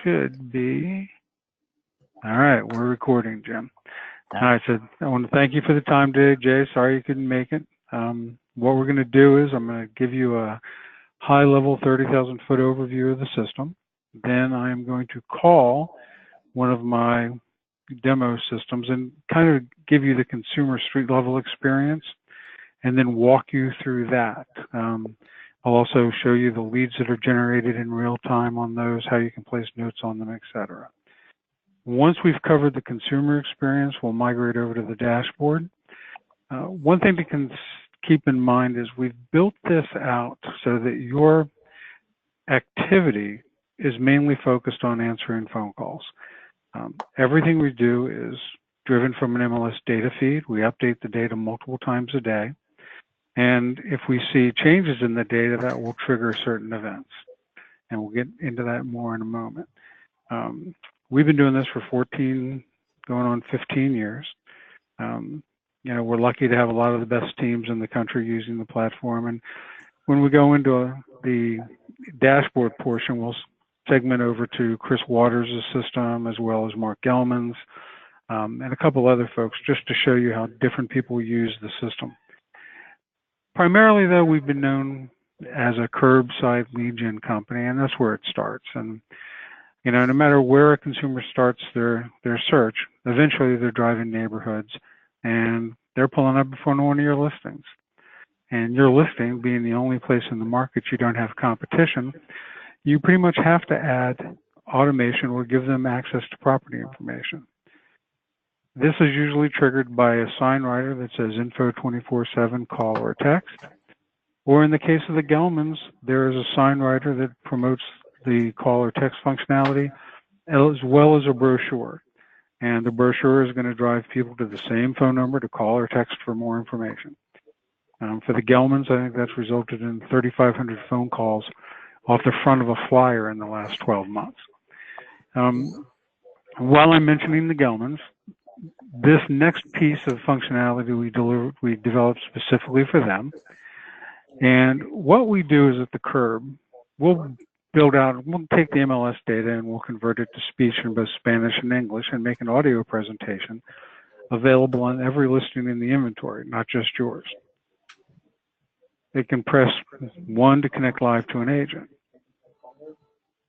should be. All right, we're recording, Jim. All right, so I want to thank you for the time today, Jay. Sorry you couldn't make it. What we're going to do is I'm going to give you a high-level 30,000-foot overview of the system. Then I'm going to call one of my demo systems and kind of give you the consumer street-level experience and then walk you through that. I'll also show you the leads that are generated in real time on those, how you can place notes on them, etc. Once we've covered the consumer experience, we'll migrate over to the dashboard. One thing to keep in mind is we've built this out so that your activity is mainly focused on answering phone calls. Everything we do is driven from an MLS data feed. We update the data multiple times a day. And if we see changes in the data, that will trigger certain events. And we'll get into that more in a moment. We've been doing this for 14, going on 15 years. You know, we're lucky to have a lot of the best teams in the country using the platform. And when we go into the dashboard portion, we'll segment over to Chris Waters' system, as well as Mark Gelman's, and a couple other folks, just to show you how different people use the system. Primarily, though, we've been known as a curbside lead gen company, and that's where it starts. And you know, no matter where a consumer starts their search, eventually they're driving neighborhoods and they're pulling up before one of your listings. And your listing being the only place in the market you don't have competition, you pretty much have to add automation or give them access to property information. This is usually triggered by a sign writer that says info 24/7 call or text. Or in the case of the Gelmans, there is a sign writer that promotes the call or text functionality, as well as a brochure. And the brochure is going to drive people to the same phone number to call or text for more information. For the Gelmans, I think that's resulted in 3,500 phone calls off the front of a flyer in the last 12 months. While I'm mentioning the Gelmans, this next piece of functionality we developed specifically for them. And what we do is at the curb, we'll take the MLS data and we'll convert it to speech in both Spanish and English and make an audio presentation available on every listing in the inventory, not just yours. They can press 1 to connect live to an agent.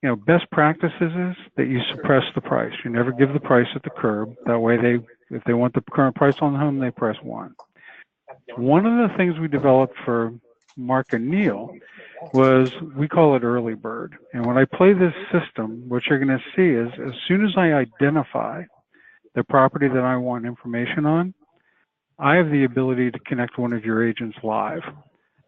You know, best practices is that you suppress the price. You never give the price at the curb. That way if they want the current price on the home, they press 1. One of the things we developed for Mark and Neil was, we call it early bird. And when I play this system, what you're going to see is as soon as I identify the property that I want information on, I have the ability to connect one of your agents live.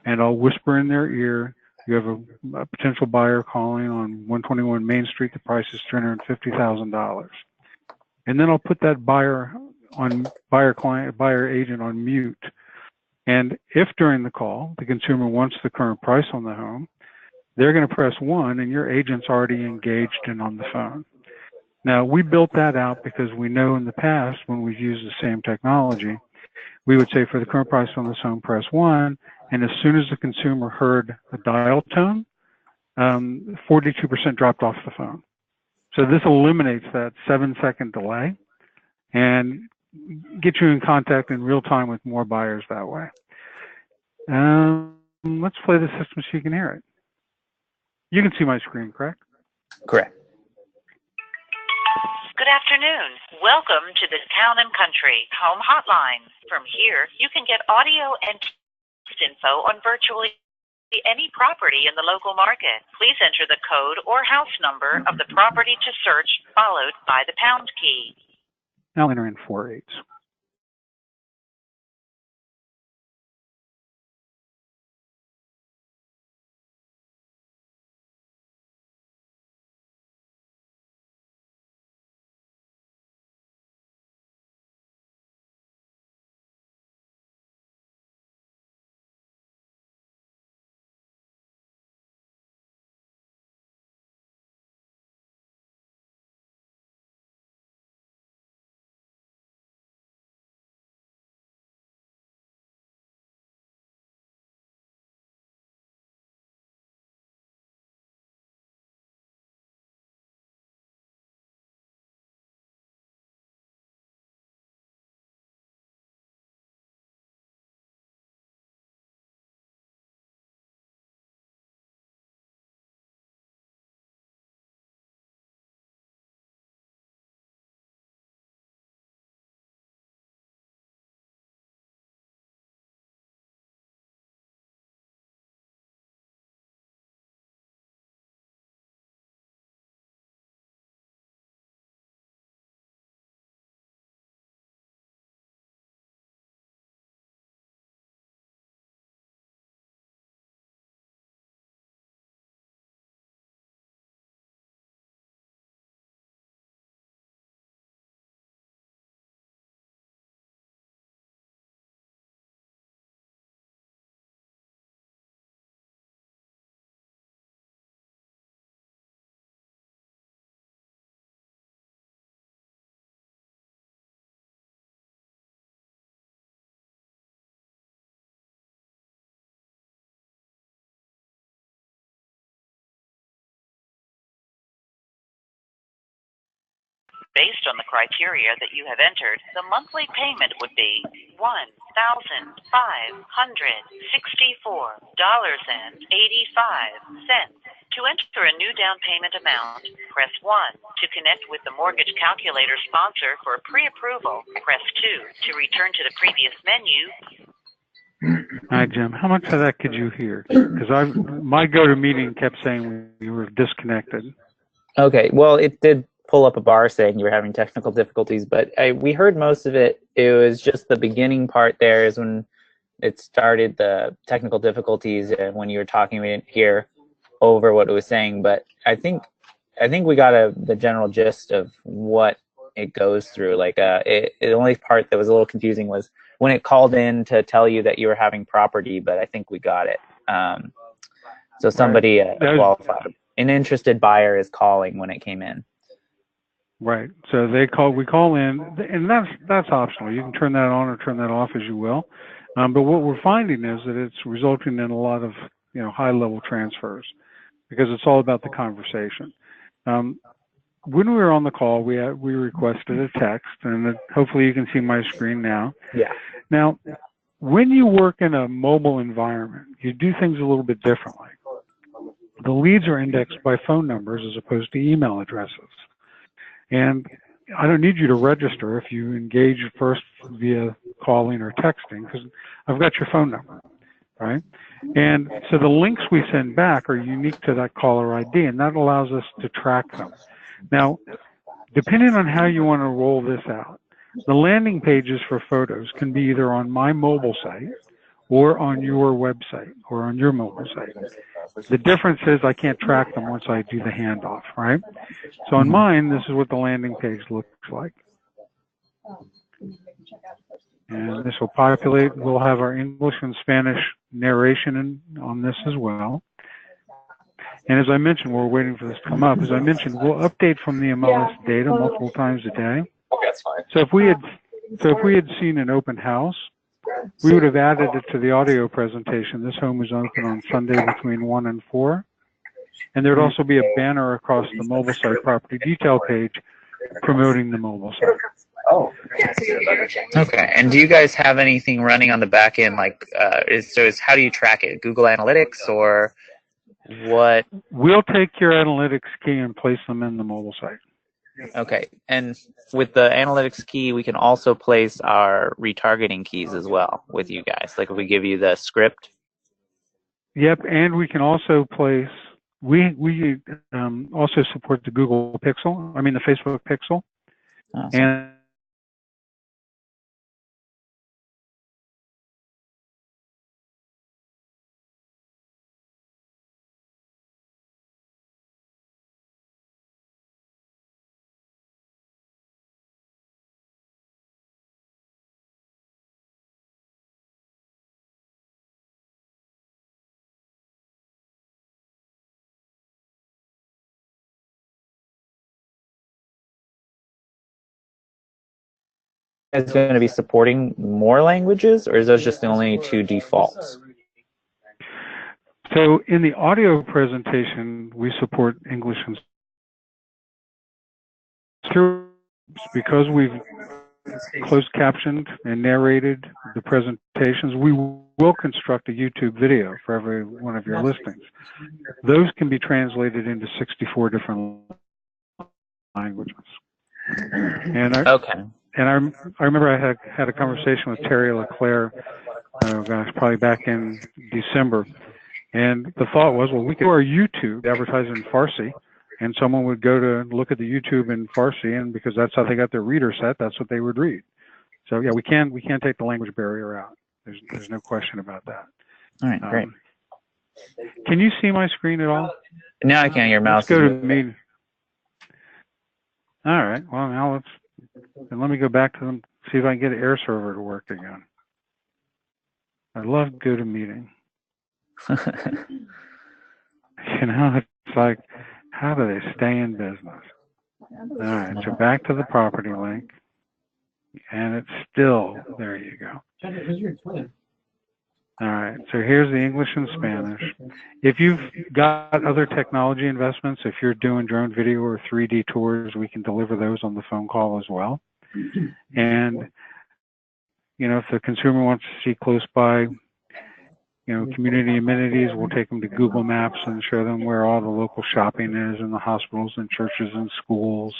And I'll whisper in their ear, you have a potential buyer calling on 121 Main Street, the price is $350,000. And then I'll put that buyer agent on mute. And if during the call, the consumer wants the current price on the home, they're going to press 1 and your agent's already engaged and on the phone. Now, we built that out because we know in the past when we've used the same technology, we would say for the current price on this home, press 1. And as soon as the consumer heard the dial tone, 42% dropped off the phone. So this eliminates that 7-second delay and get you in contact in real time with more buyers that way. Let's play the system so you can hear it. You can see my screen, correct? Correct. Good afternoon. Welcome to the Town and Country Home Hotline. From here, you can get audio and text info on virtually any property in the local market. Please enter the code or house number of the property to search, followed by the pound key. I'll enter in 4/8. Based on the criteria that you have entered, the monthly payment would be $1,564.85. To enter a new down payment amount, press 1. To connect with the mortgage calculator sponsor for pre-approval, press 2. To return to the previous menu. Hi, Jim. How much of that could you hear? Because my GoToMeeting kept saying we were disconnected. Okay, well, it did pull up a bar saying you were having technical difficulties, but we heard most of it. It was just the beginning part there is when it started, the technical difficulties, and when you were talking, we didn't hear over what it was saying. But I think we got the general gist of what it goes through. Like, the only part that was a little confusing was when it called in to tell you that you were having property, but I think we got it. So somebody qualified. An interested buyer is calling when it came in. Right. So we call in, and that's optional. You can turn that on or turn that off as you will. But what we're finding is that it's resulting in a lot of high-level transfers because it's all about the conversation. When we were on the call, we requested a text, and hopefully you can see my screen now. Yeah. Now, when you work in a mobile environment, you do things a little bit differently. The leads are indexed by phone numbers as opposed to email addresses. And I don't need you to register if you engage first via calling or texting, because I've got your phone number, right? And so the links we send back are unique to that caller ID, and that allows us to track them. Now, depending on how you want to roll this out, the landing pages for photos can be either on my mobile site or on your website or on your mobile site. The difference is I can't track them once I do the handoff, right? So on mine, this is what the landing page looks like. And this will populate. We'll have our English and Spanish narration on this as well. And as I mentioned, we're waiting for this to come up. As I mentioned, we'll update from the MLS data multiple times a day. Okay, that's fine. So if we had seen an open house, we would have added it to the audio presentation. This home is open on Sunday between 1 and 4. And there would also be a banner across the mobile site property detail page promoting the mobile site. Oh. Okay. And do you guys have anything running on the back end? Like, how do you track it? Google Analytics or what? We'll take your analytics key and place them in the mobile site. Okay. And with the analytics key, we can also place our retargeting keys as well with you guys. Like if we give you the script. Yep. And we can also place, we also support the Google Pixel, the Facebook Pixel. Awesome. And Is going to be supporting more languages, or is those just the only two defaults? so in the audio presentation, we support English and because we've closed captioned and narrated the presentations, we will construct a YouTube video for every one of your listings. Those can be translated into 64 different languages. And I remember I had a conversation with Terry LeClaire, probably back in December. And the thought was, well, we could do our YouTube advertising in Farsi, and someone would go to look at the YouTube in Farsi, and because that's how they got their reader set, that's what they would read. So yeah, we can take the language barrier out. There's no question about that. All right, great. Can you see my screen at all? Now I can. Your mouse. Let's go to me. All right. Well, now let me go back to them. See if I can get Air Server to work again. I love GoToMeeting. It's like, how do they stay in business? All right, so back to the property link, and it's still, there you go. All right, so here's the English and Spanish. If you've got other technology investments, if you're doing drone video or 3D tours, we can deliver those on the phone call as well. And, you know, if the consumer wants to see close by, you know, community amenities, we'll take them to Google Maps and show them where all the local shopping is and the hospitals and churches and schools.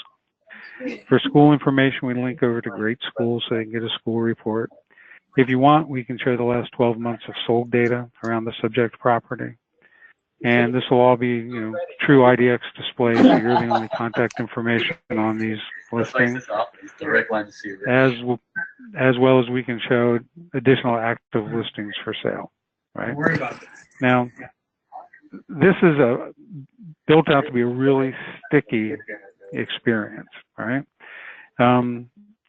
For school information, we link over to great schools so they can get a school report. If you want, we can show the last 12 months of sold data around the subject property. And this will all be, you know, true IDX displays, so you're the only contact information on these listings, as well as we can show additional active listings for sale, right? Now, this is built out to be a really sticky experience, right?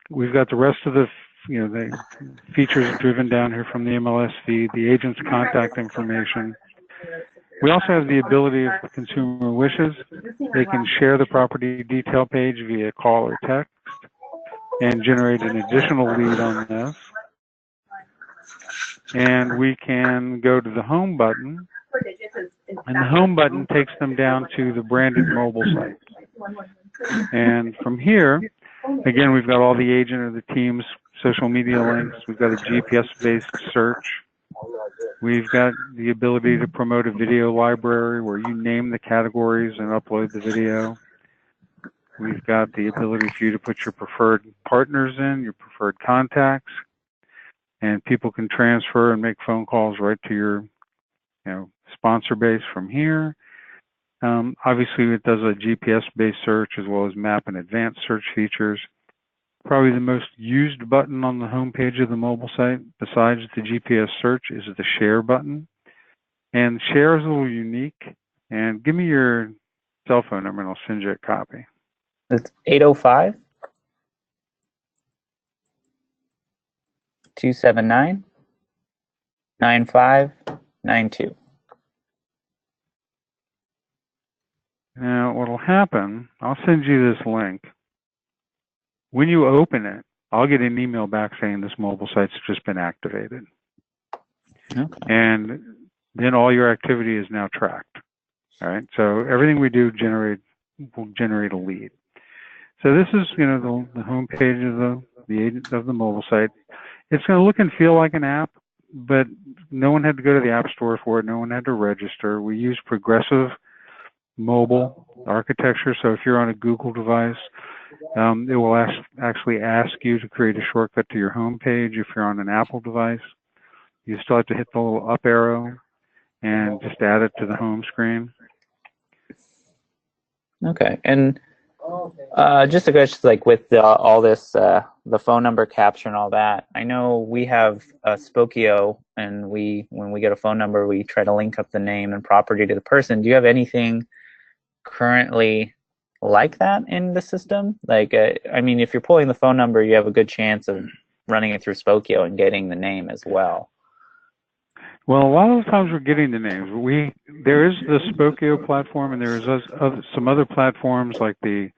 We've got the rest of the, you know, the features driven down here from the MLS feed, the agent's contact information. We also have the ability, if the consumer wishes, they can share the property detail page via call or text and generate an additional lead on this. And we can go to the home button, and the home button takes them down to the branded mobile site. And from here, again, we've got all the agent or the team's social media links. We've got a GPS-based search. We've got the ability to promote a video library where you name the categories and upload the video. We've got the ability for you to put your preferred partners in, your preferred contacts, and people can transfer and make phone calls right to your, you know, sponsor base from here. Obviously, it does a GPS-based search as well as map and advanced search features. Probably the most used button on the home page of the mobile site, besides the GPS search, is the share button. And share is a little unique. And give me your cell phone number and I'll send you a copy. It's 805 279 9592. Now, what'll happen, I'll send you this link. When you open it, I'll get an email back saying this mobile site's just been activated. Okay. And then all your activity is now tracked. All right. So everything we do will generate a lead. So this is, you know, the home page of the mobile site. It's going to look and feel like an app, but no one had to go to the App Store for it. No one had to register. We use progressive mobile architecture. So if you're on a Google device, it will actually ask you to create a shortcut to your home page. If you're on an Apple device, you still have to hit the little up arrow and just add it to the home screen. Okay, and just a question, like with all this, the phone number capture and all that, I know we have Spokio, and when we get a phone number, we try to link up the name and property to the person. Do you have anything currently like that in the system? Like, I mean, if you're pulling the phone number, you have a good chance of running it through Spokio and getting the name as well. Well, a lot of the times we're getting the names. There is the Spokio platform, and there is some other platforms like I'm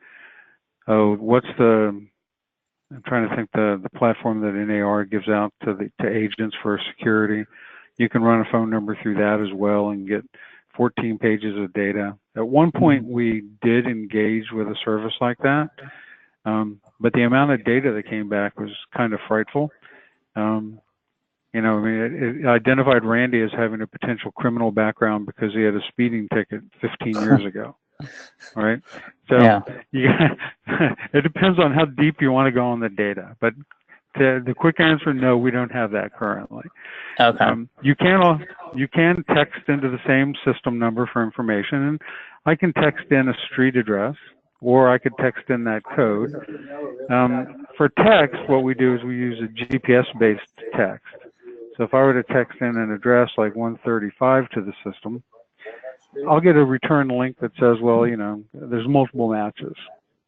trying to think the platform that NAR gives out to agents for security. You can run a phone number through that as well and get 14 pages of data. At one point, we did engage with a service like that, but the amount of data that came back was kind of frightful. You know, I mean, it identified Randy as having a potential criminal background because he had a speeding ticket 15 years ago. All right. So yeah. It depends on how deep you want to go on the data. But the quick answer, no, we don't have that currently. Okay. You can text into the same system number for information, and I can text in a street address, or I could text in that code. For text, what we do is we use a GPS-based text. So if I were to text in an address like 135 to the system, I'll get a return link that says, well, you know, there's multiple matches.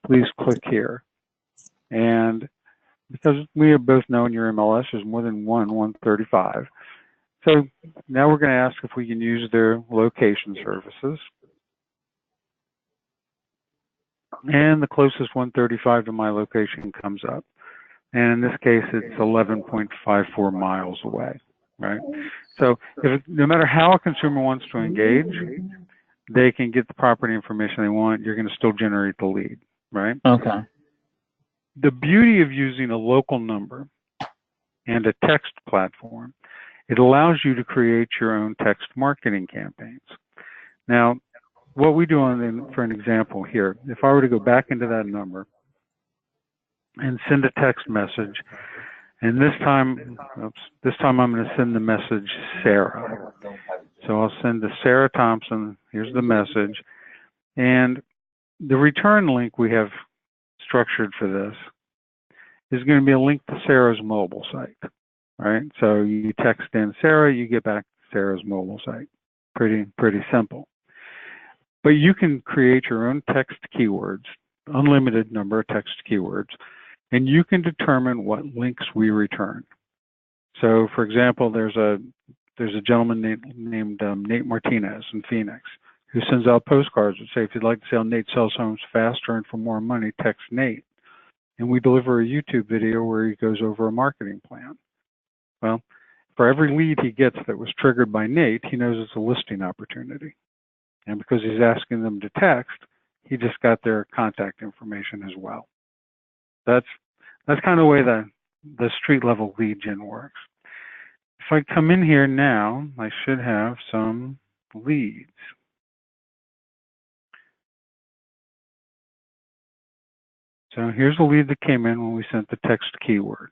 Please click here. And because we have both known your MLS, there's more than 135. So now we're going to ask if we can use their location services. And the closest 135 to my location comes up. And in this case, it's 11.54 miles away. right? So no matter how a consumer wants to engage, they can get the property information they want. You're going to still generate the lead, right? Okay. The beauty of using a local number and a text platform, it allows you to create your own text marketing campaigns. Now, what we do for an example here, if I were to go back into that number and send a text message, and this time I'm going to send the message Sarah. So I'll send to Sarah Thompson, here's the message, and the return link we have structured for this is going to be a link to Sarah's mobile site, right? So you text in Sarah, you get back Sarah's mobile site. Pretty simple. But you can create your own text keywords, unlimited number of text keywords, and you can determine what links we return. So, for example, there's a gentleman named Nate Martinez in Phoenix who sends out postcards that say, if you'd like to see how Nate sells homes faster and for more money, text Nate. And we deliver a YouTube video where he goes over a marketing plan. Well, for every lead he gets that was triggered by Nate, he knows it's a listing opportunity. And because he's asking them to text, he just got their contact information as well. That's kind of the way the street level lead gen works. If I come in here now, I should have some leads. So here's the lead that came in when we sent the text keyword.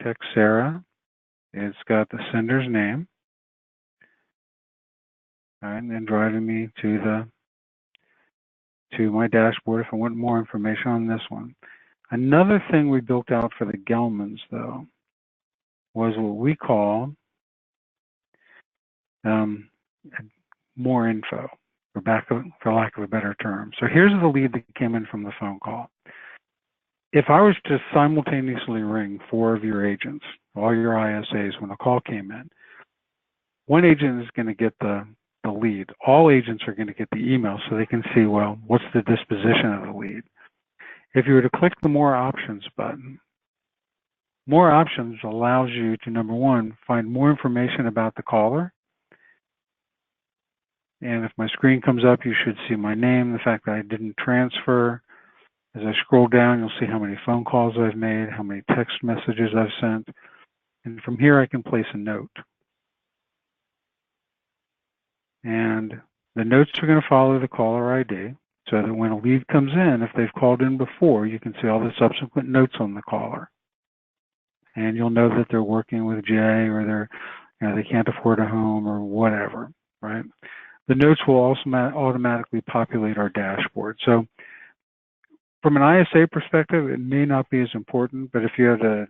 Text Sarah. It's got the sender's name. All right, and then driving me to my dashboard if I want more information on this one. Another thing we built out for the Gelmans, though, was what we call more info, for lack of a better term. So here's the lead that came in from the phone call. If I was to simultaneously ring 4 of your agents, all your ISAs, when a call came in, one agent is going to get the lead. All agents are going to get the email so they can see, well, what's the disposition of the lead. If you were to click the More Options button, More Options allows you to, number one, find more information about the caller. And if my screen comes up, you should see my name, the fact that I didn't transfer. As I scroll down, you'll see how many phone calls I've made, how many text messages I've sent. And from here, I can place a note. And the notes are going to follow the caller ID, so that when a lead comes in, if they've called in before, you can see all the subsequent notes on the caller. And you'll know that they're working with Jay, or they can't afford a home, or whatever, right? The notes will also automatically populate our dashboard. So from an ISA perspective, it may not be as important, but if you had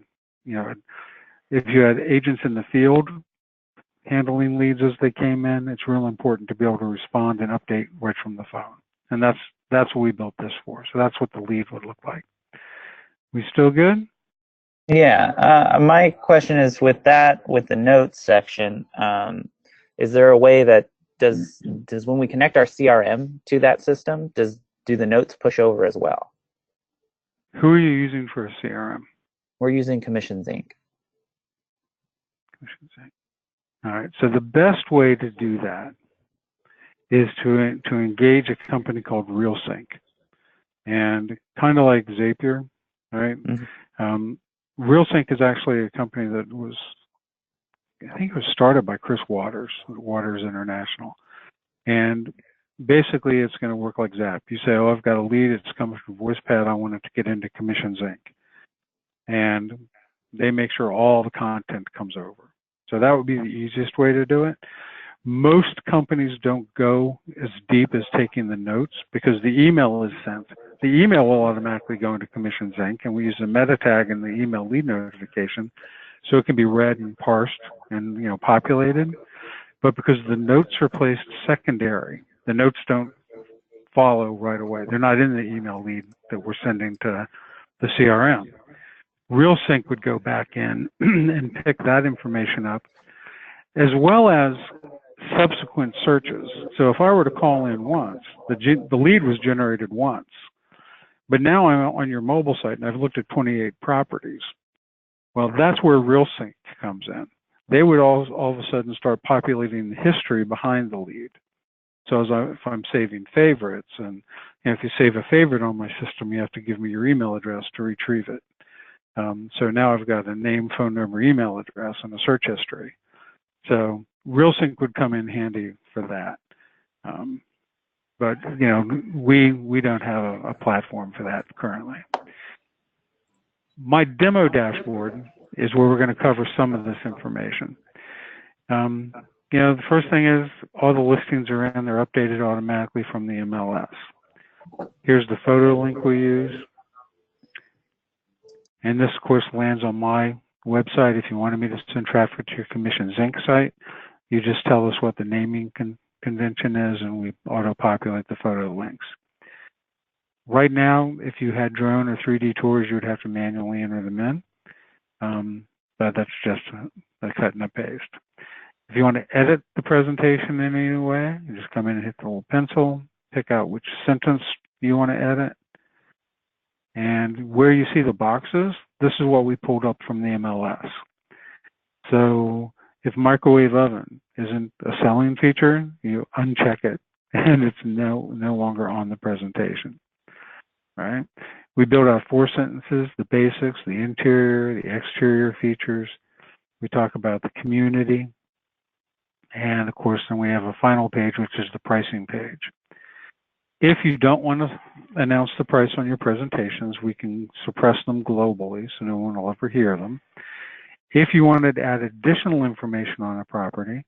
if you had agents in the field handling leads as they came in, it's real important to be able to respond and update right from the phone. And that's what we built this for. So that's what the lead would look like. We still good? Yeah. My question is, with the notes section, is there a way that does when we connect our CRM to that system, do the notes push over as well? Who are you using for a CRM? We're using Commissions Inc. Commissions Inc. All right. So the best way to do that is to engage a company called RealSync, and kind of like Zapier, right? Mm-hmm. RealSync is actually a company that I think it was started by Chris Waters, Waters International. And basically it's going to work like Zap. You say, oh, I've got a lead, it's coming from VoicePad, I want it to get into Commissions Inc. And they make sure all the content comes over. So that would be the easiest way to do it. Most companies don't go as deep as taking the notes because the email is sent. The email will automatically go into Commissions Inc. and we use a meta tag in the email lead notification so it can be read and parsed and populated. But because the notes are placed secondary, the notes don't follow right away. They're not in the email lead that we're sending to the CRM. RealSync would go back in and pick that information up, as well as subsequent searches. So if I were to call in once, the lead was generated once, but now I'm on your mobile site and I've looked at 28 properties. Well, that's where RealSync comes in. They would all of a sudden start populating the history behind the lead. So if I'm saving favorites, and if you save a favorite on my system, you have to give me your email address to retrieve it. So now I've got a name, phone number, email address, and a search history. So RealSync would come in handy for that. But we don't have a platform for that currently. My demo dashboard is where we're going to cover some of this information. The first thing is all the listings are in, they're updated automatically from the MLS. Here's the photo link we use. And this, of course, lands on my website. If you wanted me to send traffic to your Commissions Inc. site, you just tell us what the naming convention is, and we auto-populate the photo links. Right now, if you had drone or 3D tours, you would have to manually enter them in. But that's just a cut and a paste. If you want to edit the presentation in any way, you just come in and hit the little pencil, pick out which sentence you want to edit. And where you see the boxes, this is what we pulled up from the MLS. So if microwave oven isn't a selling feature, you uncheck it, and it's no longer on the presentation. Right? We build out 4 sentences: the basics, the interior, the exterior features. We talk about the community. And of course, then we have a final page, which is the pricing page. If you don't want to announce the price on your presentations, we can suppress them globally so no one will ever hear them. If you wanted to add additional information on a property,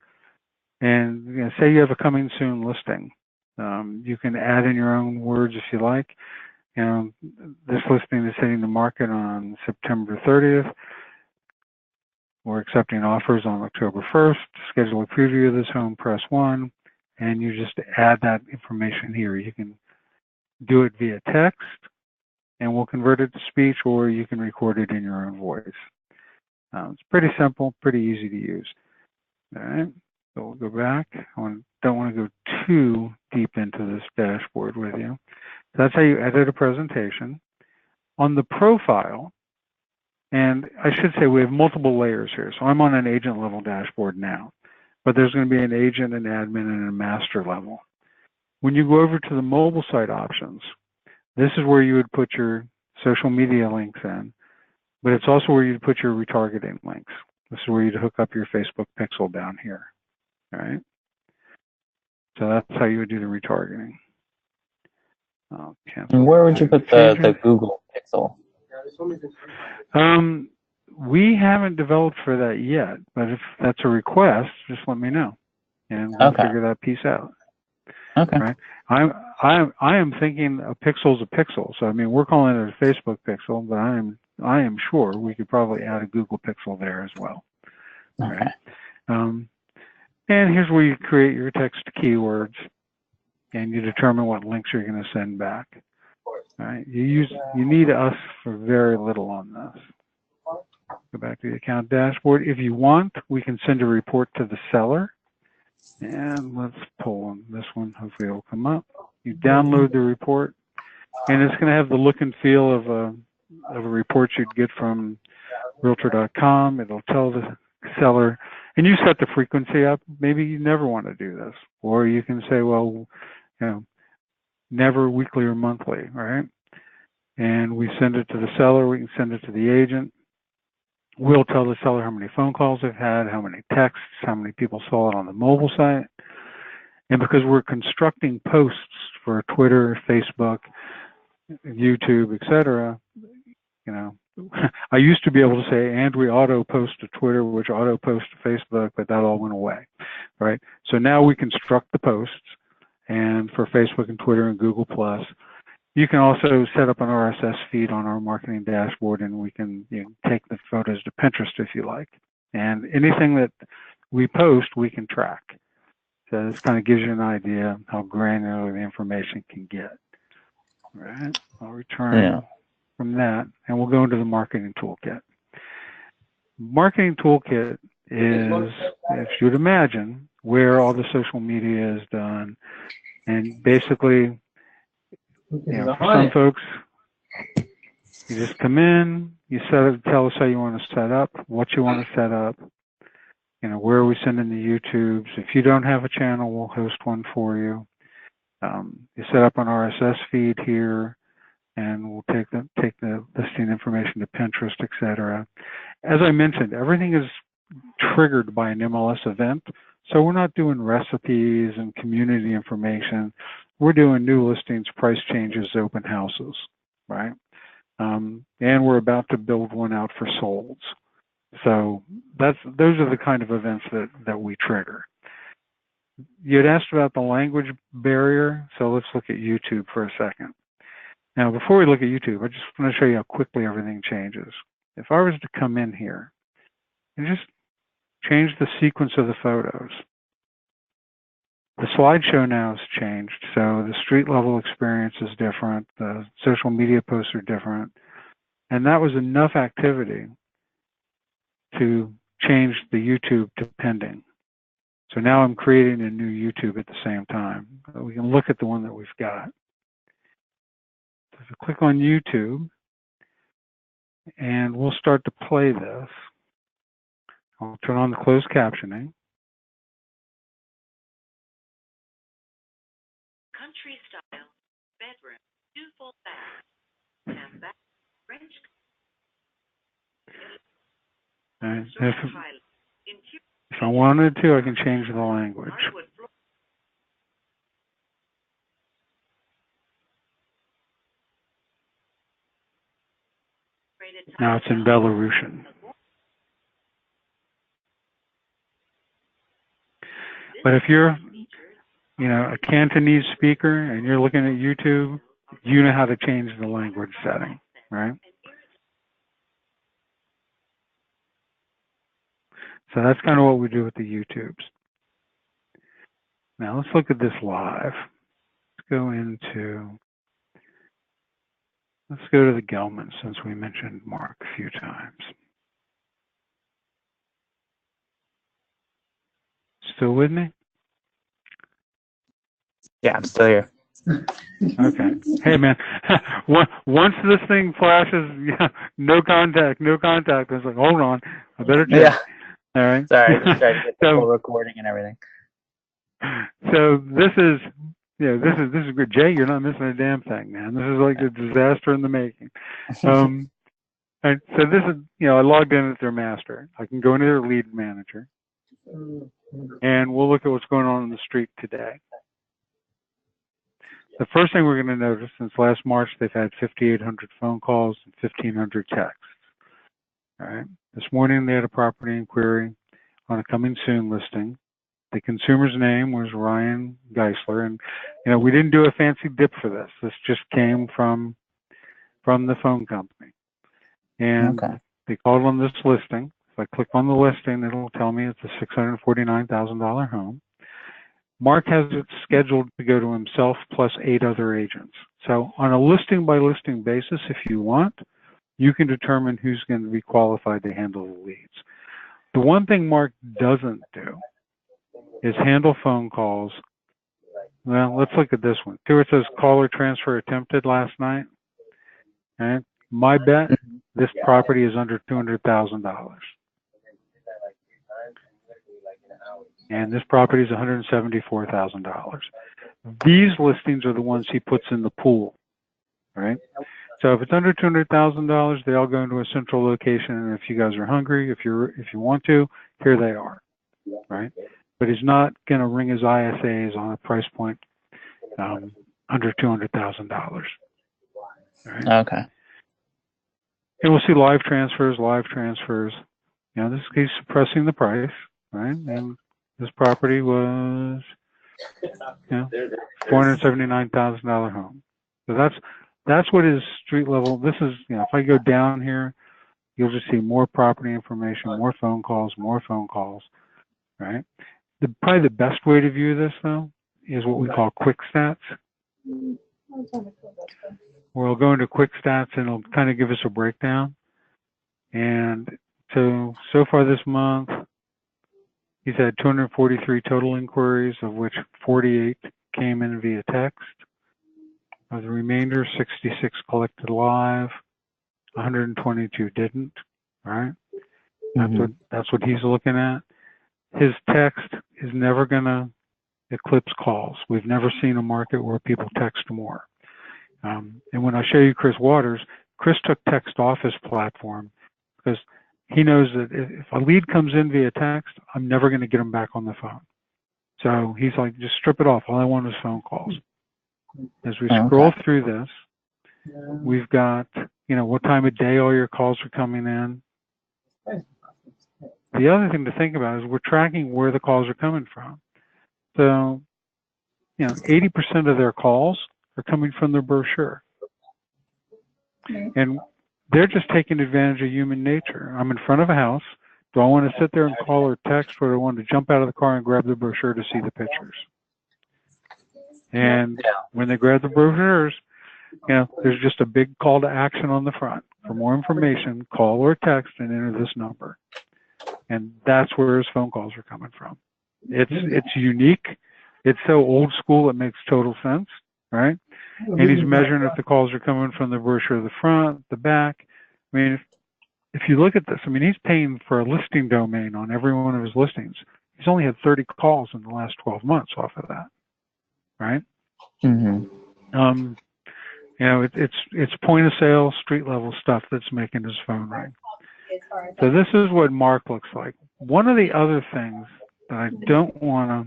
and say you have a coming soon listing, you can add in your own words if you like. This listing is hitting the market on September 30th. We're accepting offers on October 1st. To schedule a preview of this home, press 1. And you just add that information here. You can do it via text, and we'll convert it to speech, or you can record it in your own voice. It's pretty simple, pretty easy to use. All right, so we'll go back. Don't want to go too deep into this dashboard with you. So that's how you edit a presentation. On the profile, and I should say we have multiple layers here. So I'm on an agent level dashboard now. But there's going to be an agent, an admin, and a master level. When you go over to the mobile site options, this is where you would put your social media links in, but it's also where you'd put your retargeting links. This is where you'd hook up your Facebook pixel down here, all right? So that's how you would do the retargeting. And where would you put the Google pixel? We haven't developed for that yet, but if that's a request, just let me know, and we'll figure that piece out. Okay. Right? I am thinking a pixel's a pixel. So I mean, we're calling it a Facebook pixel, but I am sure we could probably add a Google pixel there as well. Okay. Right? And here's where you create your text keywords, and you determine what links you're going to send back. Right? You need us for very little on this. Go back to the account dashboard. If you want, we can send a report to the seller. And let's pull on this one. Hopefully it'll come up. You download the report, and it's going to have the look and feel of a report you'd get from Realtor.com. It'll tell the seller, and you set the frequency up. Maybe you never want to do this, or you can say, well, never weekly or monthly, right? And we send it to the seller. We can send it to the agent. We'll tell the seller how many phone calls they've had, how many texts, how many people saw it on the mobile site. And because we're constructing posts for Twitter, Facebook, YouTube, etc., I used to be able to say, and we auto post to Twitter, which auto post to Facebook, but that all went away, right? So now we construct the posts, and for Facebook and Twitter and Google+. You can also set up an RSS feed on our marketing dashboard, and we can take the photos to Pinterest if you like. And anything that we post, we can track. So this kind of gives you an idea how granular the information can get. All right, I'll return from that, and we'll go into the marketing toolkit. Marketing toolkit is, if you'd imagine, where all the social media is done, and basically, for some folks, You just come in, you tell us how you want to set up, what you want to set up, where are we sending the YouTubes. If you don't have a channel, we'll host one for you. You set up an RSS feed here, and we'll take the listing information to Pinterest, etc. As I mentioned, everything is triggered by an MLS event, so we're not doing recipes and community information. We're doing new listings, price changes, open houses, right? And we're about to build one out for solds. So those are the kind of events that we trigger. You had asked about the language barrier, so let's look at YouTube for a second. Now, before we look at YouTube, I just want to show you how quickly everything changes. If I was to come in here and just change the sequence of the photos, the slideshow now has changed, so the street level experience is different, the social media posts are different, and that was enough activity to change the YouTube to pending. So now I'm creating a new YouTube at the same time. We can look at the one that we've got. So if I click on YouTube, and we'll start to play this. I'll turn on the closed captioning. Country style bedroom, 2 full baths, and bath French. And if I wanted to, I can change the language. Now it's in Belarusian. But if you're, a Cantonese speaker and you're looking at YouTube, you know how to change the language setting, right? So that's kind of what we do with the YouTubes. Now let's look at this live. Let's go to the Gelman, since we mentioned Mark a few times. Still with me? Yeah, I'm still here. Okay. Hey, man, once this thing flashes, no contact. I was like, hold on, I better check. Yeah. All right. Sorry, I just tried to get the full recording and everything. So this is good. Jay, you're not missing a damn thing, man. This is like a disaster in the making. And so this is, I logged in as their master. I can go into their lead manager, and we'll look at what's going on in the street today. The first thing we're going to notice, since last March, they've had 5,800 phone calls and 1,500 texts. All right. This morning, they had a property inquiry on a coming soon listing. The consumer's name was Ryan Geisler, and we didn't do a fancy dip for this. This just came from the phone company, and they called on this listing. If I click on the listing, it'll tell me it's a $649,000 home. Mark has it scheduled to go to himself plus 8 other agents. So on a listing by listing basis, if you want, you can determine who's going to be qualified to handle the leads. The one thing Mark doesn't do is handle phone calls. Well, let's look at this one. Here it says caller transfer attempted last night. Okay. My bet, this property is under $200,000. And this property is $174,000. These listings are the ones he puts in the pool, right? So if it's under $200,000, they all go into a central location. And if you guys are hungry, if you want to, here they are, right? But he's not going to ring his ISAs on a price point under $200,000. Right? Okay. And we'll see live transfers. This he's suppressing the price, right? And this property was, $479,000 home. So that's what his street level. This is, if I go down here, you'll just see more property information, more phone calls, right? Probably the best way to view this, though, is what we call quick stats. We'll go into quick stats, and it'll kind of give us a breakdown. And so far this month, he's had 243 total inquiries, of which 48 came in via text. Of the remainder, 66 collected live. 122 didn't. All right. Mhm. That's what he's looking at. His text is never going to eclipse calls. We've never seen a market where people text more. And when I show you Chris Waters, Chris took text off his platform because he knows that if a lead comes in via text, I'm never going to get him back on the phone. So he's like, just strip it off. All I want is phone calls. As we scroll through this, we've got, what time of day all your calls are coming in. The other thing to think about is we're tracking where the calls are coming from. So, 80% of their calls are coming from their brochure. And they're just taking advantage of human nature. I'm in front of a house. Do I want to sit there and call or text, or do I want to jump out of the car and grab the brochure to see the pictures? And when they grab the brochures, there's just a big call to action on the front. For more information, call or text and enter this number. And that's where his phone calls are coming from. It's unique. It's so old school, it makes total sense, right? And he's measuring if the calls are coming from the brochure, the front, the back. I mean, if you look at this, he's paying for a listing domain on every one of his listings. He's only had 30 calls in the last 12 months off of that, right? Mm-hmm. It's point of sale, street level stuff that's making his phone ring. So this is what Mark looks like. One of the other things that I don't want to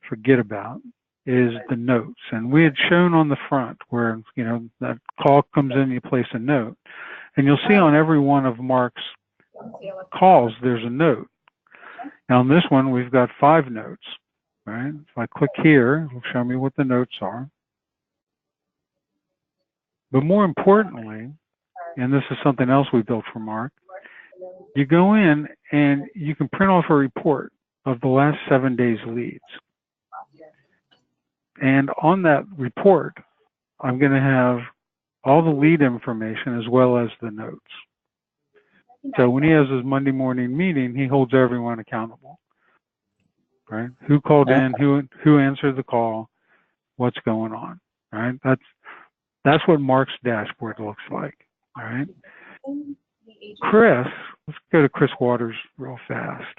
forget about is the notes. And we had shown on the front where, that call comes in, you place a note. And you'll see on every one of Mark's calls, there's a note. Now, on this one, we've got 5 notes, right? If I click here, it'll show me what the notes are. But more importantly, and this is something else we built for Mark, you go in and you can print off a report of the last 7 days leads. And on that report, I'm going to have all the lead information as well as the notes. So when he has his Monday morning meeting, he holds everyone accountable, right? Who called in, who answered the call, what's going on, right? That's what Mark's dashboard looks like, all right? Chris, let's go to Chris Waters real fast.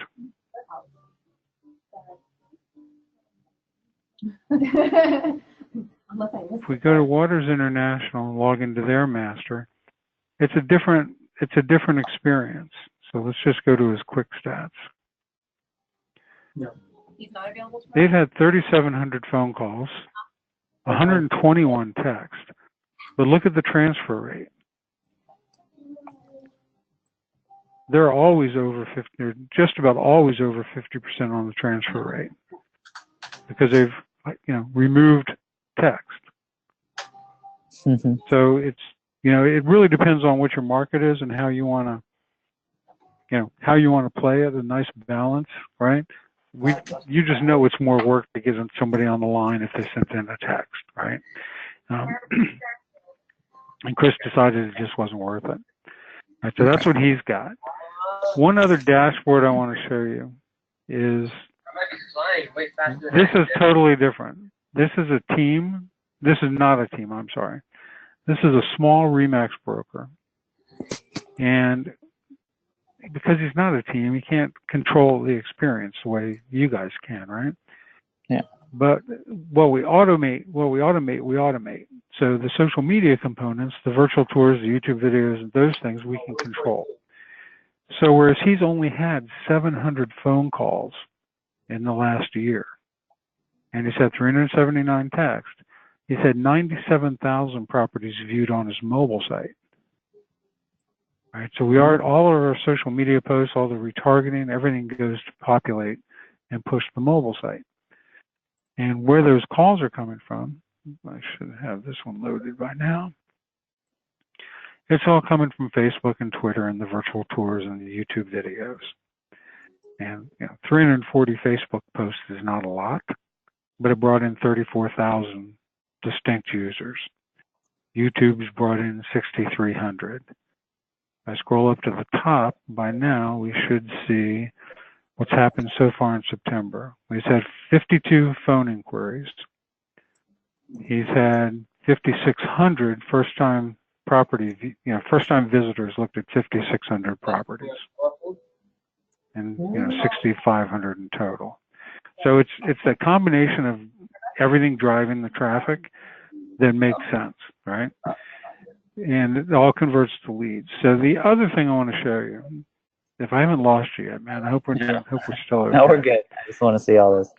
If we go to Waters International and log into their master, it's a different experience. So let's just go to his quick stats. They've had 3,700 phone calls, 121 text, but look at the transfer rate. They're always over 50. They're just about always over 50% on the transfer rate because they've removed text. Mm-hmm. So it's it really depends on what your market is and how you want to play it. A nice balance, right? You just know it's more work to get somebody on the line if they sent in a text, right? And Chris decided it just wasn't worth it. Right, so that's what he's got. One other dashboard I want to show you is this is totally different. This is a team. This is not a team, I'm sorry. This is a small Remax broker. And because he's not a team, he can't control the experience the way you guys can, right? Yeah. But we automate. So the social media components, the virtual tours, the YouTube videos, and those things we can control. So whereas he's only had 700 phone calls in the last year, and he's had 379 texts, he's had 97,000 properties viewed on his mobile site. Right, so all of our social media posts, all the retargeting, everything goes to populate and push the mobile site. And where those calls are coming from, I should have this one loaded by now. It's all coming from Facebook and Twitter and the virtual tours and the YouTube videos. And 340 Facebook posts is not a lot, but it brought in 34,000 distinct users. YouTube's brought in 6,300. I scroll up to the top, by now we should see what's happened so far in September. He's had 52 phone inquiries. He's had 5,600 first-time property, first-time visitors looked at 5,600 properties, and 6,500 in total. So it's a combination of everything driving the traffic that makes sense, right? And it all converts to leads. So the other thing I want to show you, if I haven't lost you yet, man, I hope we're still okay. No, we're good. I just want to see all this.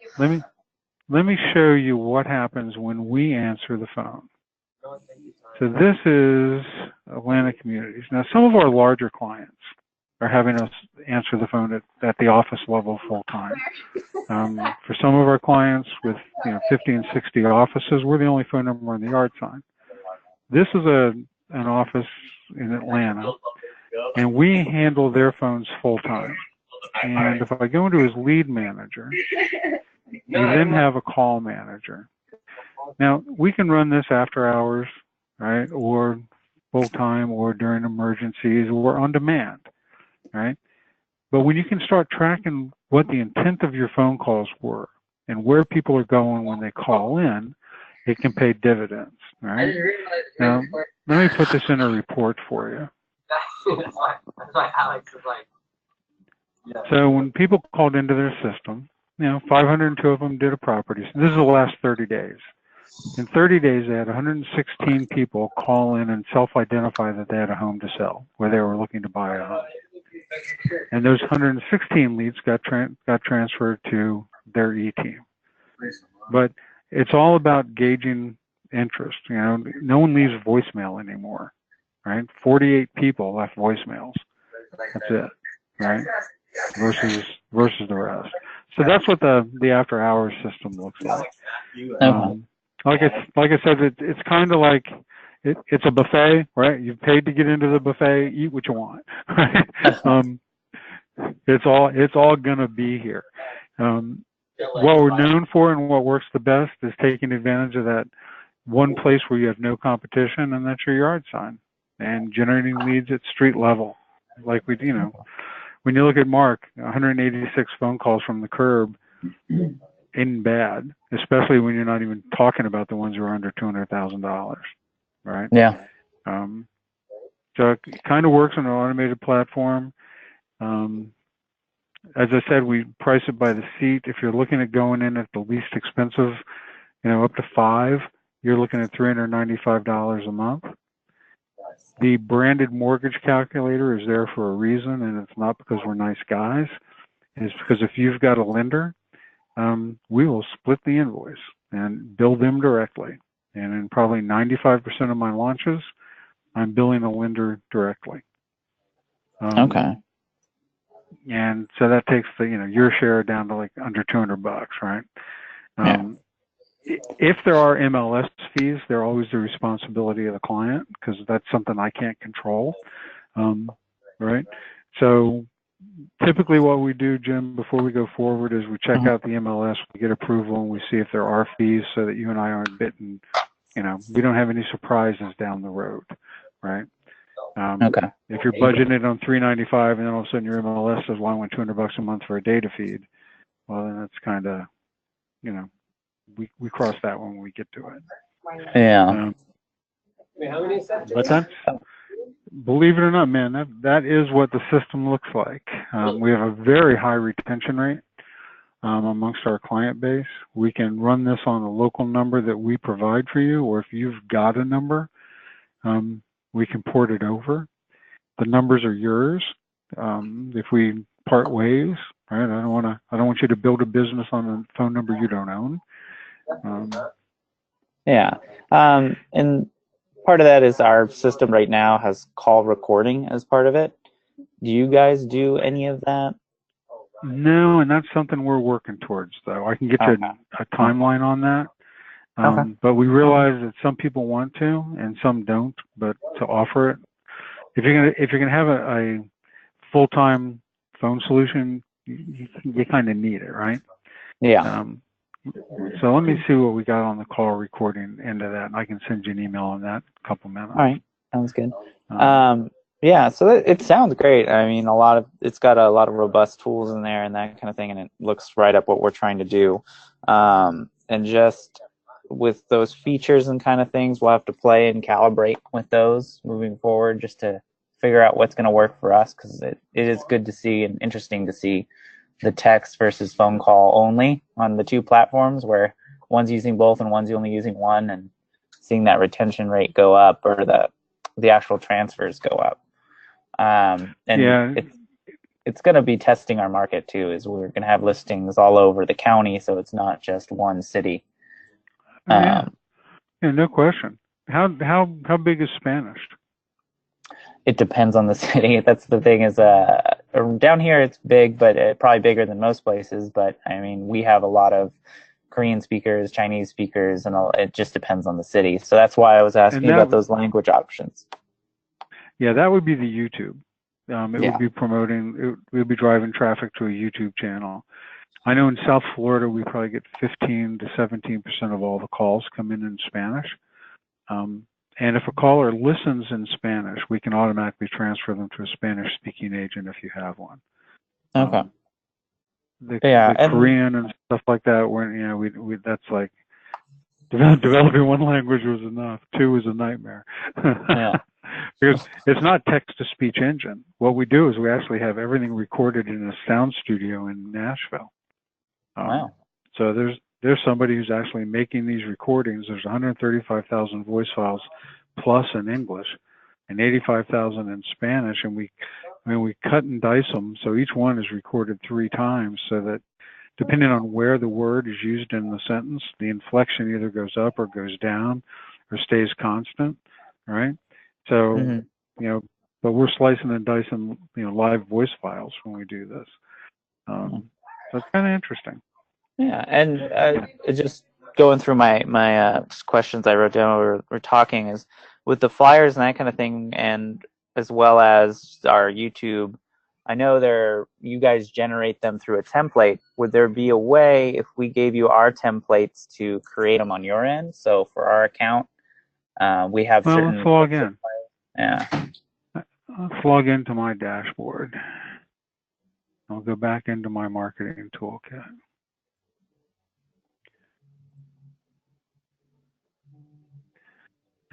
Let me show you what happens when we answer the phone. So this is Atlanta Communities. Now, some of our larger clients are having us answer the phone at the office level full time. For some of our clients with 50 and 60 offices, we're the only phone number on the yard sign. This is an office in Atlanta, and we handle their phones full time. And if I go into his lead manager, we then have a call manager. Now, we can run this after hours, right, or full time, or during emergencies, or on demand, right? But when you can start tracking what the intent of your phone calls were and where people are going when they call in, it can pay dividends, right? Now, let me put this in a report for you. So when people called into their system, 502 of them did a property. So this is the last 30 days. In 30 days, they had 116 people call in and self-identify that they had a home to sell, where they were looking to buy a home. And those 116 leads got transferred to their E-team. But it's all about gauging interest. No one leaves voicemail anymore, right? 48 people left voicemails. That's it, right? Versus the rest. So that's what the after hours system looks like. Like I said, it's kind of like it's a buffet, right? You've paid to get into the buffet. Eat what you want, right? It's all gonna be here. What we're known for and what works the best is taking advantage of that one place where you have no competition, and that's your yard sign, and generating leads at street level, like we do. When you look at Mark, 186 phone calls from the curb isn't bad, especially when you're not even talking about the ones who are under $200,000, right? Yeah. So it kind of works on an automated platform. As I said, we price it by the seat. If you're looking at going in at the least expensive, up to 5, you're looking at $395 a month. The branded mortgage calculator is there for a reason, and it's not because we're nice guys. It's because if you've got a lender, we will split the invoice and bill them directly. And in probably 95% of my launches, I'm billing a lender directly. Okay. And so that takes your share down to like under $200, right? If there are MLS fees, they're always the responsibility of the client, because that's something I can't control, right? So typically what we do, Jim, before we go forward is we check out the MLS, we get approval, and we see if there are fees so that you and I aren't bitten. We don't have any surprises down the road, right? Okay. If you're budgeting on $395 and then all of a sudden your MLS says, well, I want $200 a month for a data feed, well, then that's kind of, we cross that when we get to it. Yeah. But that's, believe it or not, man, that is what the system looks like. We have a very high retention rate amongst our client base. We can run this on a local number that we provide for you, or if you've got a number, we can port it over. The numbers are yours. If we part ways, right? I don't want you to build a business on a phone number you don't own. Yeah. And part of that is our system right now has call recording as part of it. Do you guys do any of that? No, and that's something we're working towards, though. I can get you a timeline on that. But we realize that some people want to and some don't, but to offer it, if you're gonna have a full-time phone solution, you kind of need it, right? Yeah. So let me see what we got on the call recording end of that, and I can send you an email on that in a couple minutes. All right, sounds good. Yeah, so it sounds great. I mean, it's got a lot of robust tools in there and that kind of thing, and it looks right up what we're trying to do. And just with those features and kind of things, we'll have to play and calibrate with those moving forward just to figure out what's going to work for us, because it is good to see and interesting to see the text versus phone call only on the two platforms, where one's using both and one's only using one, and seeing that retention rate go up, or the actual transfers go up. And it's going to be testing our market too, is we're going to have listings all over the county, so it's not just one city. Yeah, no question. How big is Spanish? It depends on the city. That's the thing, is down here it's big, but probably bigger than most places. But I mean, we have a lot of Korean speakers, Chinese speakers, and it just depends on the city. So that's why I was asking about those language options. Yeah, that would be the YouTube. Would be promoting, it would be driving traffic to a YouTube channel. I know in South Florida, we probably get 15 to 17% of all the calls come in Spanish. And if a caller listens in Spanish, we can automatically transfer them to a Spanish-speaking agent if you have one. Okay. The Korean and stuff like that, we that's like developing one language was enough. Two was a nightmare. Yeah. Because it's not text-to-speech engine. What we do is we actually have everything recorded in a sound studio in Nashville. Wow. So there's somebody who's actually making these recordings. There's 135,000 voice files plus in English and 85,000 in Spanish, and we cut and dice them, so each one is recorded 3 times, so that depending on where the word is used in the sentence, the inflection either goes up or goes down or stays constant, right? So, but we're slicing and dicing, live voice files when we do this. So it's kind of interesting. Yeah, and just going through my questions I wrote down while we're talking, is with the flyers and that kind of thing, and as well as our YouTube, I know you guys generate them through a template. Would there be a way, if we gave you our templates, to create them on your end? So for our account, we have certain... Let's log in. Yeah. Let's log into my dashboard. I'll go back into my marketing toolkit.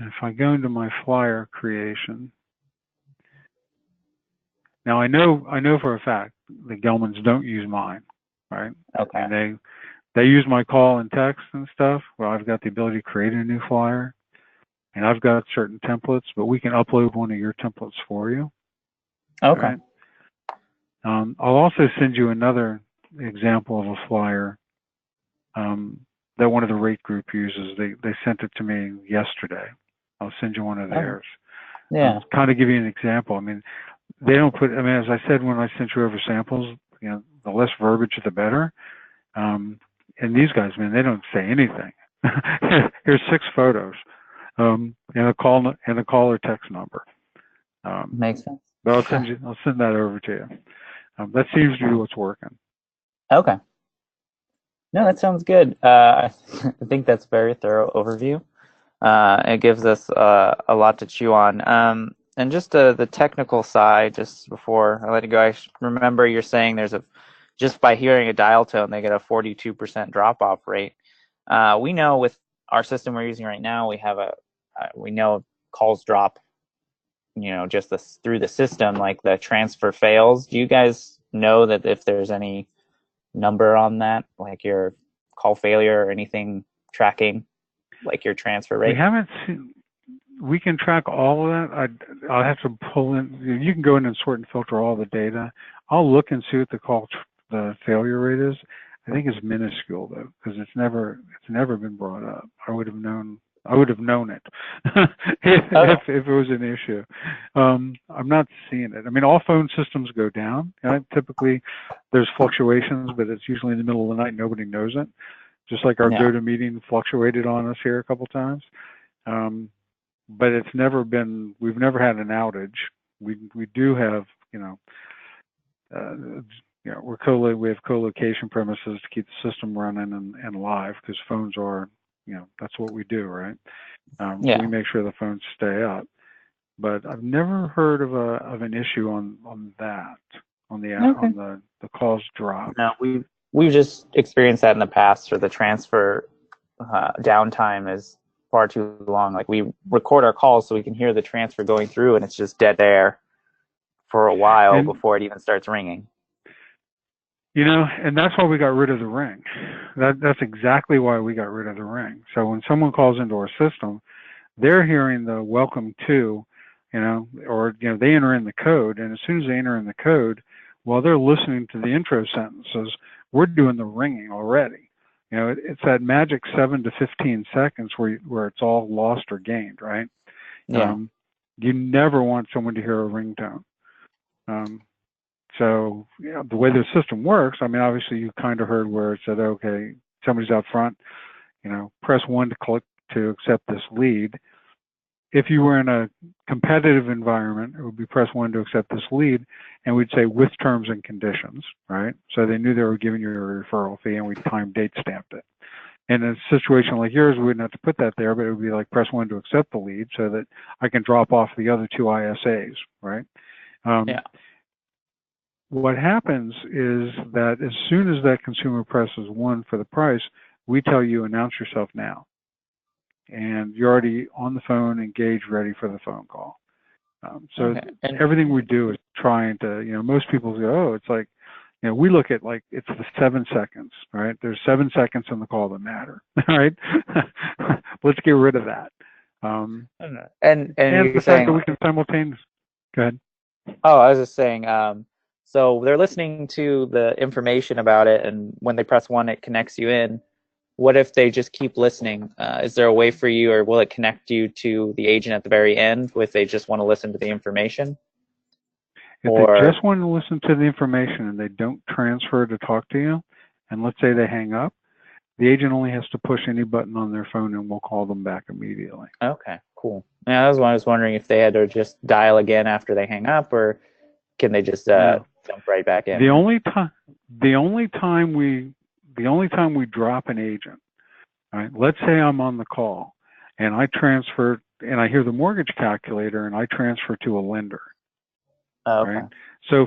And if I go into my flyer creation, now I know for a fact the Gelmans don't use mine, right? Okay. And they use my call and text and stuff. Well, I've got the ability to create a new flyer, and I've got certain templates, but we can upload one of your templates for you. Okay. Right? I'll also send you another example of a flyer that one of the rate group uses. They sent it to me yesterday. I'll send you one of theirs. Yeah. Kind of give you an example. I mean, they don't put, as I said when I sent you over samples, the less verbiage, the better. And these guys, man, they don't say anything. Here's 6 photos, and a call and a call or text number. Makes sense. But I'll send that over to you. That seems to be what's working. Okay. No, that sounds good. I think that's a very thorough overview. It gives us a lot to chew on. And just the technical side, just before I let you go, I remember you're saying just by hearing a dial tone, they get a 42% drop-off rate. We know with our system we're using right now, we know calls drop, just through the system, like the transfer fails. Do you guys know that if there's any number on that, like your call failure or anything tracking, like your transfer rate? We haven't seen. We can track all of that. I'll have to pull in. You can go in and sort and filter all the data. I'll look and see what the failure rate is. I think it's minuscule though, because it's never been brought up. I would have known it if it was an issue. I'm not seeing it. I mean, all phone systems go down. Typically, there's fluctuations, but it's usually in the middle of the night. Nobody knows it. Just like our GoToMeeting fluctuated on us here a couple times. But it's never been. We've never had an outage. We do have, we have co-location premises to keep the system running and live, because phones are, that's what we do, right? So we make sure the phones stay up. But I've never heard of an issue on that, on the calls drop. No, we've just experienced that in the past for the transfer downtime is far too long. Like we record our calls so we can hear the transfer going through, and it's just dead air for a while And before it even starts ringing. and that's why we got rid of the ring. That's exactly why we got rid of the ring. So when someone calls into our system, they're hearing the welcome to, or they enter in the code, and as soon as they enter in the code, while they're listening to the intro sentences, we're doing the ringing already. It's that magic 7 to 15 seconds where it's all lost or gained, right? Yeah. You never want someone to hear a ringtone. So the way the system works, obviously you kind of heard where it said, okay, somebody's out front, press 1 to click to accept this lead. If you were in a competitive environment, it would be press 1 to accept this lead, and we'd say with terms and conditions, right? So they knew they were giving you a referral fee, and we time date stamped it. In a situation like yours, we wouldn't have to put that there, but it would be like press 1 to accept the lead so that I can drop off the other 2 ISAs, right? Yeah. What happens is that as soon as that consumer presses 1 for the price, we tell you announce yourself now. And you're already on the phone, engaged, ready for the phone call. Okay. And everything we do is trying to, most people go, oh, it's like, we look at like it's the 7 seconds, right? There's 7 seconds in the call that matter, right? Let's get rid of that. and the you're fact saying, that we can simultaneously. Go ahead. oh, I was just saying, so they're listening to the information about it, and when they press 1, it connects you in. What if they just keep listening? Is there a way for you, or will it connect you to the agent at the very end if they just want to listen to the information? If they just want to listen to the information and they don't transfer to talk to you, and let's say they hang up, the agent only has to push any button on their phone and we'll call them back immediately. Okay, cool. Yeah, that was why I was wondering if they had to just dial again after they hang up, or can they just No. jump right back in? The only time we drop an agent, right? Let's say I'm on the call and I transfer and I hear the mortgage calculator and I transfer to a lender. Oh, okay. Right? So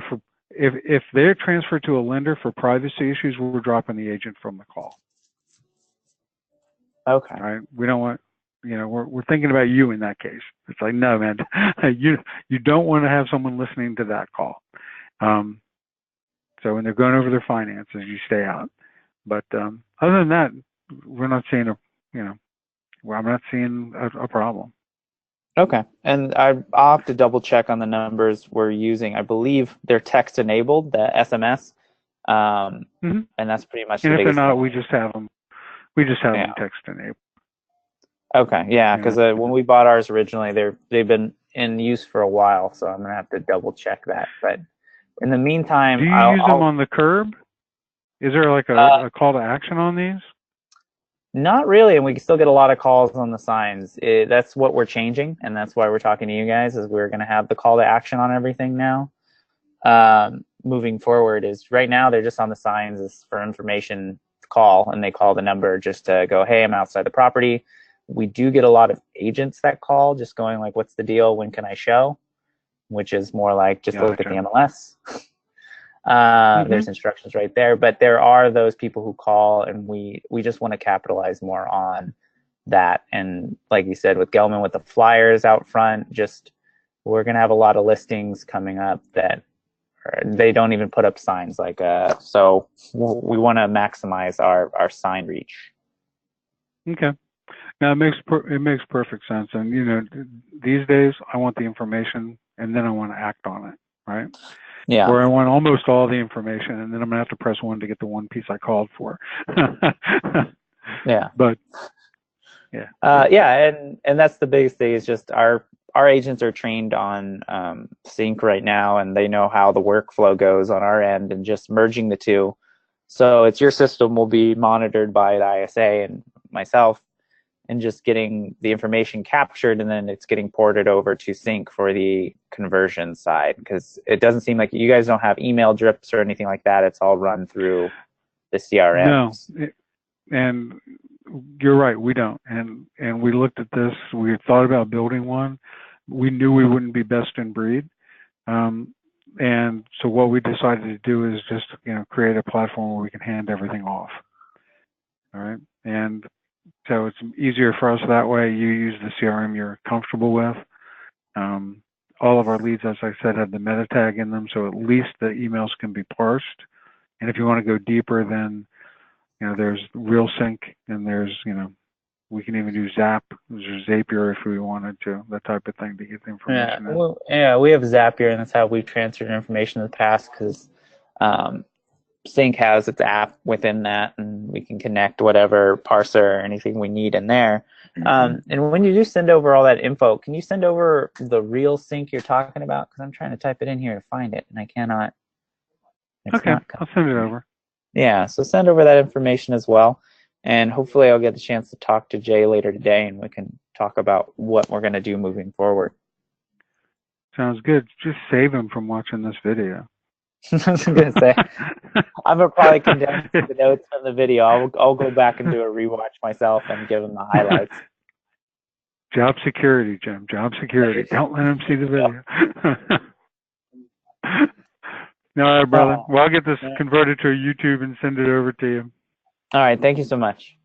if they're transferred to a lender for privacy issues, we're dropping the agent from the call. Okay. Right? We don't want, we're thinking about you in that case. It's like, no, man, you don't want to have someone listening to that call. So when they're going over their finances, you stay out. But other than that, we're not seeing I'm not seeing a problem. Okay. And I'll have to double check on the numbers we're using. I believe they're text enabled, the SMS. And that's pretty much and the if biggest they're not, thing. we just have them text enabled. Okay. Yeah. Because when we bought ours originally, they've been in use for a while. So I'm going to have to double check that. But in the meantime, do you use them on the curb? Is there like a call to action on these? Not really, and we still get a lot of calls on the signs. That's what we're changing, and that's why we're talking to you guys, is we're going to have the call to action on everything now. Moving forward is right now they're just on the signs is for information call, and they call the number just to go, hey, I'm outside the property. We do get a lot of agents that call just going like, what's the deal? When can I show? Which is more like just look at the MLS. There's instructions right there, but there are those people who call, and we just want to capitalize more on that. And like you said, with Gelman, with the flyers out front, we're going to have a lot of listings coming up that they don't even put up signs so we want to maximize our sign reach. Okay. Now it makes perfect sense. And these days I want the information and then I want to act on it, right? Yeah. Or I want almost all the information, and then I'm gonna have to press 1 to get the one piece I called for. Yeah. But yeah. And that's the biggest thing is just our agents are trained on Sync right now, and they know how the workflow goes on our end, and just merging the two. So your system will be monitored by the ISA and myself, and just getting the information captured, and then it's getting ported over to Sync for the conversion side, because it doesn't seem like you guys don't have email drips or anything like that. It's all run through the CRM. No, and you're right, we don't. And we looked at this. We had thought about building one. We knew we wouldn't be best in breed. And so what we decided to do is just create a platform where we can hand everything off. All right, and So it's easier for us that way. You use the CRM you're comfortable with. All of our leads, as I said, have the meta tag in them, so at least the emails can be parsed. And if you want to go deeper, then there's RealSync, and there's we can even do Zap, there's Zapier if we wanted to, that type of thing to get the information in. Well, yeah, we have Zapier, and that's how we've transferred information in the past because Sync has its app within that, and we can connect whatever parser or anything we need in there. And when you do send over all that info, can you send over the real sync you're talking about? Because I'm trying to type it in here to find it, and I cannot. Okay, I'll send it over. Yeah, so send over that information as well, and hopefully I'll get the chance to talk to Jay later today, and we can talk about what we're going to do moving forward. Sounds good. Just save him from watching this video. I was going to say, I'm going to probably condense the notes from the video. I'll go back and do a rewatch myself and give him the highlights. Job security, Jim. Job security. Don't let him see the video. All right, brother. Well, I'll get this converted to a YouTube and send it over to you. All right. Thank you so much.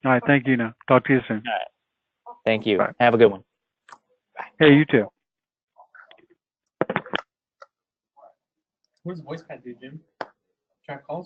All right. Thank you now. Talk to you soon. All right. Thank you. Bye. Have a good one. Bye. Hey, you too. What does VoicePad do, Jim? Track calls?